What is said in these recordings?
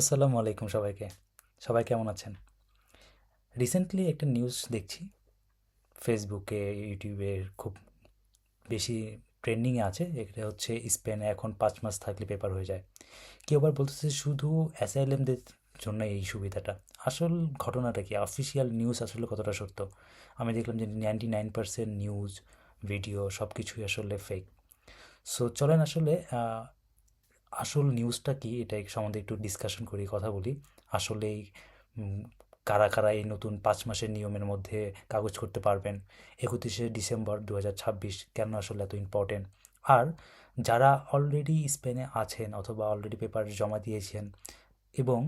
আসসালামু আলাইকুম সবাইকে। সবাই কেমন আছেন? রিসেন্টলি একটা নিউজ দেখছি ফেসবুকে, ইউটিউবে খুব বেশি ট্রেন্ডিংয়ে আছে। এটা হচ্ছে স্পেনে এখন ৫ মাস থাকলে পেপার হয়ে যায়। কেউ আবার বলতেছে শুধু অ্যাসাইলামদের জন্য এই সুবিধাটা। আসল ঘটনাটা কি? অফিসিয়াল নিউজ আসলে কতটা সত্য? আমি দেখলাম যে 99% নিউজ, ভিডিও সব কিছুই আসলে ফেক। সো চলেন আসলে আসল নিউজটা কি এটা সম্বন্ধে একটু ডিসকাশন করি, কথা বলি। আসলেই উম, কারা কারা এই নতুন ৫ মাসের নিয়মের মধ্যে কাগজ করতে পারবেন? ৩১শে ডিসেম্বর ২০২৬ কেন আসলে এত ইম্পর্টেন্ট? আর যারা অলরেডি স্পেনে আছেন অথবা অলরেডি পেপার জমা দিয়েছেন এবং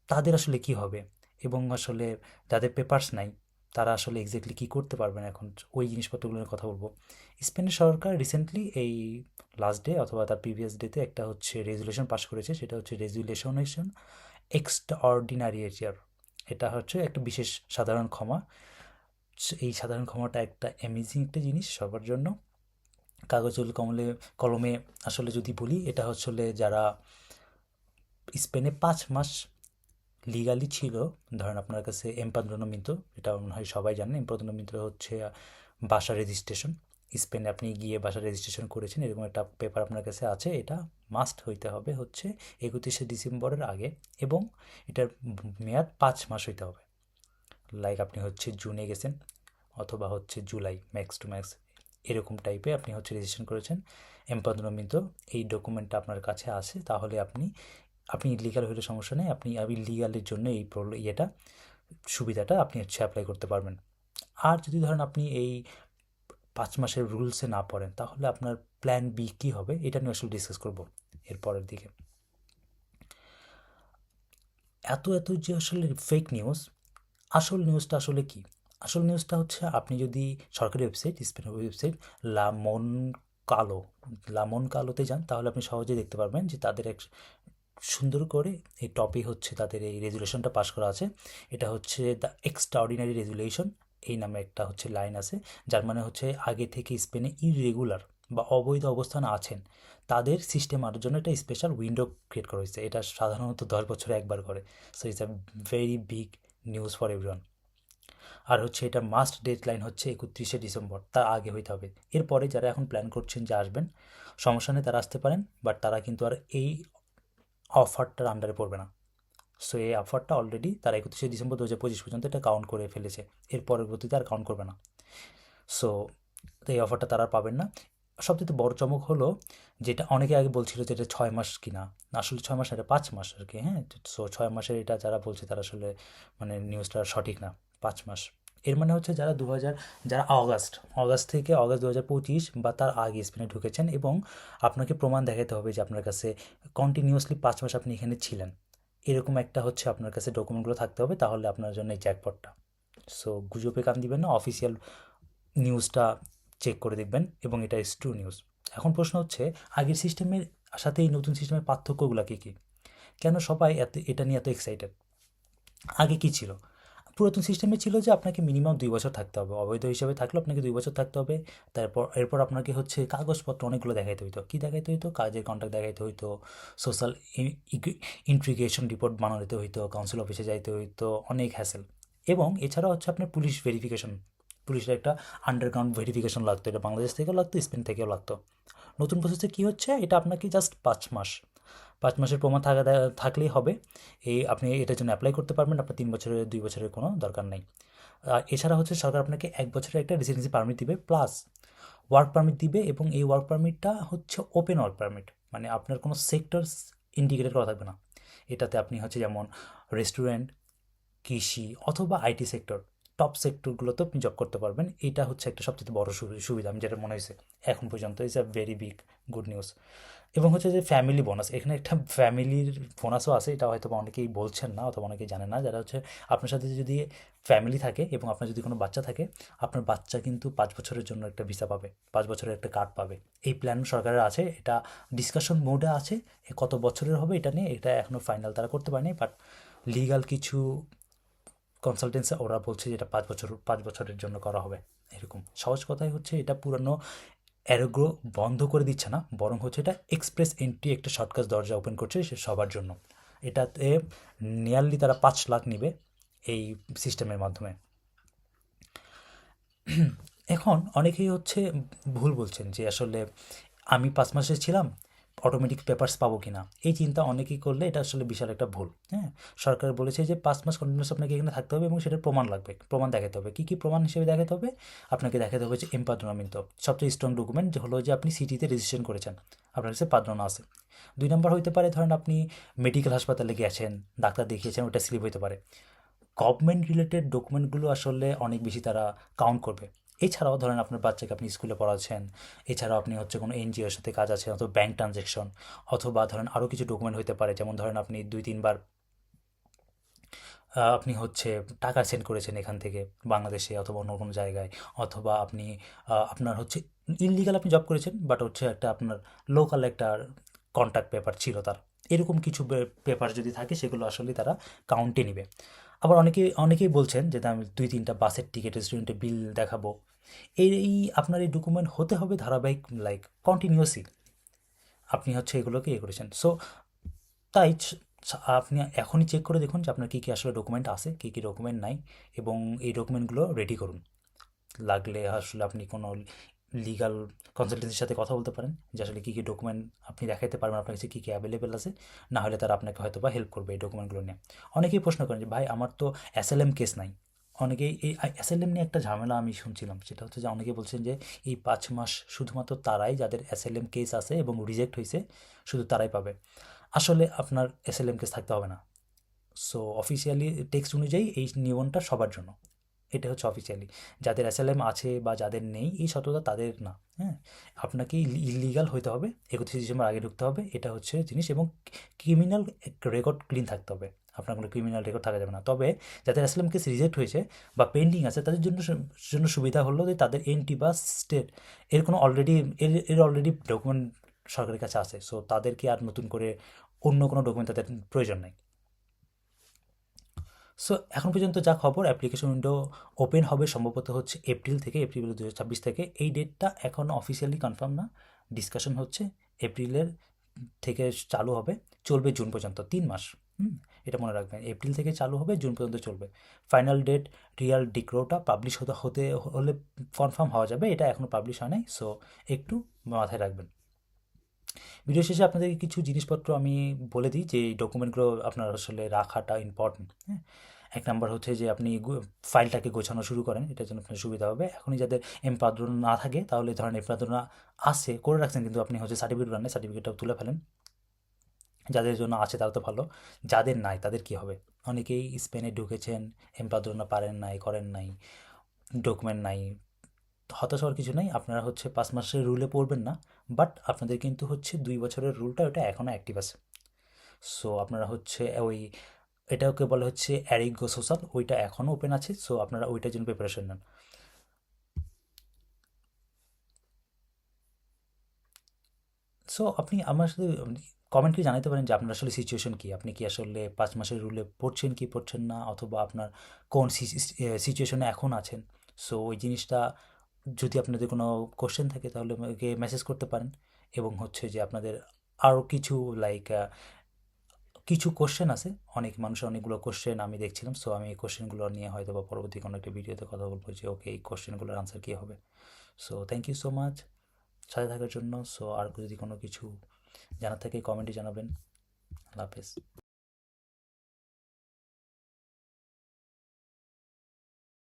তাদের আসলে কি হবে? এবং আসলে যাদের পেপারস নাই তারা আসলে এক্স্যাক্টলি কী করতে পারবেন এখন, ওই জিনিসপত্রগুলোর কথা বলবো। স্পেনের সরকার রিসেন্টলি এই লাস্ট ডে অথবা তার প্রিভিয়াস ডেতে একটা হচ্ছে রেজুলেশন পাস করেছে, সেটা হচ্ছে রেজুলেশন এক্সট্রা অর্ডিনারিয়েচার। এটা হচ্ছে একটা বিশেষ সাধারণ ক্ষমা। এই সাধারণ ক্ষমাটা একটা অ্যামেজিং একটা জিনিস সবার জন্য। কাগজে কমলে কলমে আসলে যদি বলি, এটা আসলে যারা স্পেনে ৫ মাস লিগালি ছিল, ধরেন আপনার কাছে এমপাদ্রোনমিento, এটা মনে হয় সবাই জানেন। এমপাদ্রোনমিento হচ্ছে বাসা রেজিস্ট্রেশন। স্পেনে আপনি গিয়ে বাসা রেজিস্ট্রেশন করেছেন, এরকম একটা পেপার আপনার কাছে আছে, এটা মাস্ট হইতে হবে হচ্ছে ৩১শে ডিসেম্বরের আগে। এবং এটার মেয়াদ ৫ মাস হইতে হবে। লাইক আপনি হচ্ছে জুনে গেছেন অথবা হচ্ছে জুলাই, ম্যাক্স টু ম্যাক্স এরকম টাইপে আপনি হচ্ছে রেজিস্ট্রেশন করেছেন এমপাদ্রোনমিento, এই ডকুমেন্টটা আপনার কাছে আসে, তাহলে আপনি আপনি ইলিগাল হলে সমস্যা নেই, আপনি ইলিগালের জন্য এই ইয়েটা, সুবিধাটা আপনি হচ্ছে অ্যাপ্লাই করতে পারবেন। আর যদি ধরেন আপনি এই ৫ মাসের রুলসে না পড়েন, তাহলে আপনার প্ল্যান বি কী হবে, এটা নিয়ে আসলে ডিসকাস করবো এর পরের দিকে। এত এত যে আসলে ফেক নিউজ, আসল নিউজটা আসলে কি? আসল নিউজটা হচ্ছে আপনি যদি সরকারি ওয়েবসাইট, স্পেনের ওয়েবসাইট লামন কালো, লামন কালোতে যান, তাহলে আপনি সহজেই দেখতে পারবেন যে তাদের এক সুন্দর করে এই টপে হচ্ছে তাদের এই রেজুলেশনটা পাস করা আছে। এটা হচ্ছে দ্য এক্সট্রা অর্ডিনারি রেজুলেশন, এই নামে একটা হচ্ছে লাইন আছে, যার মানে হচ্ছে আগে থেকে স্পেনে ইররেগুলার বা অবৈধ অবস্থান আছেন তাদের সিস্টেম আনার জন্য একটা স্পেশাল উইন্ডো ক্রিয়েট করা হয়েছে। এটা সাধারণত ১০ বছরে একবার করে। So it's a very big news for everyone. আর হচ্ছে এটা মাস্ট ডেডলাইন হচ্ছে ৩১শে ডিসেম্বর, তার আগে হইতে হবে। এরপরে যারা এখন প্ল্যান করছেন যে আসবেন, সমস্যা নেই, তারা আসতে পারেন, বাট তারা কিন্তু আর এই অফারটার আন্ডারে পড়বে না। সো এই অফারটা অলরেডি তারা ৩১শে ডিসেম্বর ২০২৫ পর্যন্ত এটা কাউন্ট করে ফেলেছে, এর পরবর্তীতে আর কাউন্ট করবে না। সো এই অফারটা তারা আর পাবেন না। সবচেয়ে বড় চমক হলো, যেটা অনেকে আগে বলছিল যে এটা ৬ মাস কিনা, আসলে ৬ মাস না, এটা ৫ মাস আর কি। হ্যাঁ, সো ৬ মাসের এটা যারা বলছে তারা আসলে মানে নিউজটা সঠিক না। ৫ মাস এর মানে হচ্ছে যারা ২০০০, যারা অগাস্ট অগাস্ট থেকে অগাস্ট ২০২৫ বা তার আগে স্পেনে ঢুকেছেন, এবং আপনাকে প্রমাণ দেখাতে হবে যে আপনার কাছে কন্টিনিউয়াসলি ৫ মাস আপনি এখানে ছিলেন, এরকম একটা হচ্ছে আপনার কাছে ডকুমেন্টগুলো থাকতে হবে, তাহলে আপনার জন্য এই জ্যাকপটটা। সো গুজবে কান দিবেন না, অফিসিয়াল নিউজটা চেক করে দেখবেন এবং এটা ইজ ট্রু নিউজ। এখন প্রশ্ন হচ্ছে, আগের সিস্টেমের সাথে এই নতুন সিস্টেমের পার্থক্যগুলো কী কী? কেন সবাই এত এটা নিয়ে এত এক্সাইটেড? আগে কী ছিল? পুরাতন সিস্টেমে ছিল যে আপনাকে মিনিমাম ২ বছর থাকতে হবে, অবৈধ হিসাবে থাকলেও আপনাকে ২ বছর থাকতে হবে। এরপর আপনাকে হচ্ছে কাগজপত্র অনেকগুলো দেখাইতে হইতো। কী দেখাইতে হইতো? কাজের কন্ট্রাক্ট দেখাইতে হইতো, সোশ্যাল ইন্ট্রিগেশন রিপোর্ট বানাতে হইতো, কাউন্সিল অফিসে যাইতে হইতো, অনেক হ্যাসেল। এবং এছাড়া হচ্ছে আপনার পুলিশ ভেরিফিকেশন, পুলিশের একটা আন্ডারগ্রাউন্ড ভেরিফিকেশন লাগতো, এটা বাংলাদেশ থেকেও লাগতো, স্পেন থেকেও লাগতো। নতুন প্রসেসে কী হচ্ছে, এটা আপনাকে জাস্ট ৫ মাস, ৫ মাসের প্রমাণ থাকলেই হবে। আপনি এটার জন্য অ্যাপ্লাই করতে পারবেন, আপনার ৩ বছরের ২ বছরের কোনো দরকার নেই। আর এছাড়া হচ্ছে সরকার আপনাকে ১ বছরের একটা রেসিডেন্সি পারমিট দিবে, প্লাস ওয়ার্ক পারমিট দিবে, এবং এই ওয়ার্ক পারমিটটা হচ্ছে ওপেন ওয়ার্ক পারমিট, মানে আপনার কোনো সেক্টরস ইন্ডিকেটেড করা থাকবে না। এটাতে আপনি হচ্ছে যেমন রেস্টুরেন্ট, কৃষি অথবা আইটি সেক্টর, টপ সেক্টরগুলোতে আপনি জব করতে পারবেন। এটা হচ্ছে একটা সবচেয়ে বড় সুবিধা আমি যেটা মনে হয়েছে এখন পর্যন্ত। Is a very big good news. এবং হচ্ছে যে ফ্যামিলি বোনাস, এখানে একটা ফ্যামিলির বোনাসও আছে, এটা হয়তো বা অনেকেই বলছেন না অথবা অনেকেই জানে না। যারা হচ্ছে আপনার সাথে যদি ফ্যামিলি থাকে এবং আপনার যদি কোনো বাচ্চা থাকে, আপনার বাচ্চা কিন্তু ৫ বছরের জন্য একটা ভিসা পাবে, ৫ বছরের একটা কার্ড পাবে। এই প্ল্যান সরকারের আছে, এটা ডিসকাশন মোডে আছে। কত বছরের হবে এটা নিয়ে, এটা এখনও ফাইনাল তারা করতে পারেনি, বাট লিগাল কিছু কনসালটেন্সি ওরা বলছে যে এটা ৫ বছর, ৫ বছরের জন্য করা হবে। এরকম সহজ কথাই হচ্ছে, এটা পুরানো অ্যারোগ্রো বন্ধ করে দিচ্ছে না, বরং হচ্ছে এটা এক্সপ্রেস এন্ট্রি, একটা শর্টকাট দরজা ওপেন করছে সে সবার জন্য। এটাতে নিয়ারলি তারা 5 লাখ নিবে এই সিস্টেমের মাধ্যমে। এখন অনেকেই হচ্ছে ভুল বলছেন যে আসলে আমি 5 মাসে ছিলাম, অটোমেটিক পেপারস পাবো কি না, এই চিন্তা অনেকেই করলে এটা আসলে বিশাল একটা ভুল। হ্যাঁ, সরকার বলেছে যে 5 মাস কন্টিনিউস আপনাকে এখানে থাকতে হবে এবং সেটার প্রমাণ লাগবে, প্রমাণ দেখাতে হবে। কী কী প্রমাণ হিসেবে দেখাতে হবে? আপনাকে দেখাতে হবে যে এমপাদ্রনামিento, সবচেয়ে স্ট্রং ডকুমেন্ট হলো যে আপনি সিটিতে রেজিস্ট্রেশন করেছেন, আপনার কাছে পাদ্রনা আছে। 2 নম্বর হইতে পারে ধরেন আপনি মেডিকেল হাসপাতালে গেছেন, ডাক্তার দেখিয়েছেন, ওটা স্লিপ হতে পারে। গভর্নমেন্ট রিলেটেড ডকুমেন্টগুলো আসলে অনেক বেশি তারা কাউন্ট করবে। এছাড়াও ধরেন আপনার বাচ্চাকে আপনি স্কুলে পড়াচ্ছেন, এছাড়াও আপনি হচ্ছে কোনো এনজিওর সাথে কাজ আছে, অথবা ব্যাঙ্ক ট্রানজ্যাকশন, অথবা ধরেন আরও কিছু ডকুমেন্ট হতে পারে, যেমন ধরেন আপনি 2-3 বার আপনি হচ্ছে টাকা সেন্ড করেছেন এখান থেকে বাংলাদেশে অথবা অন্য কোনো জায়গায়, অথবা আপনি আপনার হচ্ছে ইললিগাল আপনি জব করেছেন, বাট হচ্ছে একটা আপনার লোকাল একটা কন্ট্যাক্ট পেপার ছিল তার, এরকম কিছু পেপার যদি থাকে সেগুলো আসলে তারা কাউন্টে নেবে। আবার অনেকেই বলছেন যে আমি 2-3টা বাসের টিকিট, রেস্টুরেন্টের বিল দেখাবো, এই আপনার এই ডকুমেন্ট হতে হবে ধারাবাহিক, লাইক কন্টিনিউয়াসলি আপনি হচ্ছে এগুলোকে ইয়ে করেছেন। সো তাই আপনি এখনই চেক করে দেখুন যে আপনার কী কী আসলে ডকুমেন্ট আছে, কী কী ডকুমেন্ট নাই, এবং এই ডকুমেন্টগুলো রেডি করুন। লাগলে আসলে আপনি কোনো লিগাল কনসালটেন্সির সাথে কথা বলতে পারেন যে আসলে কী কী ডকুমেন্ট আপনি দেখাতে পারবেন, আপনার কাছে কী কী অ্যাভেলেবেল আছে। না হলে তারা আপনাকে হয়তো বা হেল্প করবে এই ডকুমেন্টগুলো নিয়ে। অনেকেই প্রশ্ন করেন যে ভাই আমার তো অ্যাসাইলাম কেস নাই। অনেকেই এই অ্যাসাইলাম নিয়ে একটা ঝামেলা আমি শুনছিলাম, সেটা হচ্ছে যে অনেকে বলছেন যে এই 5 মাস শুধুমাত্র তারাই, যাদের অ্যাসাইলাম কেস আছে এবং রিজেক্ট হয়েছে, শুধু তারাই পাবে। আসলে আপনার এসএলএম কেস থাকতে হবে না। সো অফিসিয়ালি টেক্সট অনুযায়ী এই নিবন্ধটা সবার জন্য, এটা হচ্ছে অফিসিয়ালি। যাদের অ্যাসাইলাম আছে বা যাদের নেই এই সততা তাদের না। হ্যাঁ, আপনাকে ইলিগাল হইতে হবে, 31 ডিসেম্বর আগে ঢুকতে হবে, এটা হচ্ছে জিনিস। এবং ক্রিমিনাল রেকর্ড ক্লিন থাকতে হবে, আপনার কোনো ক্রিমিনাল রেকর্ড থাকা যাবে না। তবে যাদের অ্যাসাইলাম কেস রিজেক্ট হয়েছে বা পেন্ডিং আছে তাদের জন্য সুবিধা হলো যে তাদের এনটি বা স্টেট এর কোনো অলরেডি এর অলরেডি ডকুমেন্ট সরকারের কাছে আছে। সো তাদেরকে আর নতুন করে অন্য কোনো ডকুমেন্ট তাদের প্রয়োজন নেই। সো এখন পর্যন্ত যা খবর, অ্যাপ্লিকেশন উইন্ডো ওপেন হবে সম্ভবত হচ্ছে এপ্রিল 2026 থেকে। এই ডেটটা এখনও অফিসিয়ালি কনফার্ম না, ডিসকাশন হচ্ছে। এপ্রিলের থেকে চালু হবে, চলবে জুন পর্যন্ত, 3 মাস। এটা মনে রাখবেন, এপ্রিল থেকে চালু হবে, জুন পর্যন্ত চলবে। ফাইনাল ডেট, রিয়াল ডিক্রোটা পাবলিশ হলে কনফার্ম হওয়া যাবে, এটা এখনও পাবলিশ হয় নাই। সো একটু মাথায় রাখবেন। ভিডিও শেষে আপনাদেরকে কিছু জিনিসপত্র আমি বলে দিই যে এই ডকুমেন্টগুলো আপনার আসলে রাখাটা ইম্পর্টেন্ট। হ্যাঁ, 1 নাম্বার হচ্ছে যে আপনি ফাইলটাকে গোছানো শুরু করেন, এটার জন্য আপনার সুবিধা হবে। এখনই যাদের এমপাদ্রোনা না থাকে, তাহলে ধরেন এমপাদ্রোনা আছে করে রাখছেন কিন্তু আপনি হচ্ছে সার্টিফিকেট বানান, সার্টিফিকেটটাও তুলে ফেলেন। যাদের জন্য আছে তারা তো ভালো, যাদের নাই তাদের কি হবে? অনেকেই স্পেনে ঢুকেছেন, এমপাদ্রোনা পারেন নাই, করেন নাই, ডকুমেন্ট নাই। হতাশ হওয়ার কিছু নাই, আপনারা হচ্ছে 5 মাসের রুলে পড়বেন না, বাট আপনাদের কিন্তু হচ্ছে 2 বছরের রুলটা ওটা এখনও অ্যাক্টিভ আছে। সো আপনারা হচ্ছে ওই, এটাকে বলা হচ্ছে অ্যারিগো সোশ্যাল, ওইটা এখনও ওপেন আছে। সো আপনারা ওইটার জন্য প্রিপারেশন নেন। সো আপনি আমার সাথে কমেন্টলি জানাতে পারেন যে আপনার আসলে সিচুয়েশন কী, আপনি কি আসলে 5 মাসের রুলে পড়ছেন কি পড়ছেন না, অথবা আপনার কোন সিচুয়েশনে এখন আছেন। সো ওই জিনিসটা যদি আপনাদের কোনো কোশ্চেন থাকে তাহলে আমাকে মেসেজ করতে পারেন। এবং হচ্ছে যে আপনাদের আরও কিছু লাইক কিছু কোশ্চেন আছে, অনেক মানুষের অনেকগুলো কোশ্চেন আমি দেখছিলাম। সো আমি এই কোশ্চেনগুলো নিয়ে হয়তো বা পরবর্তী কোনো একটা ভিডিওতে কথা বলবো যে ওকে এই কোশ্চেনগুলোর আনসার কী হবে। So thank you so much সাথে থাকার জন্য। সো আর যদি কোনো কিছু জানার থাকে কমেন্টে জানাবেন। আল্লাহ হাফেজ।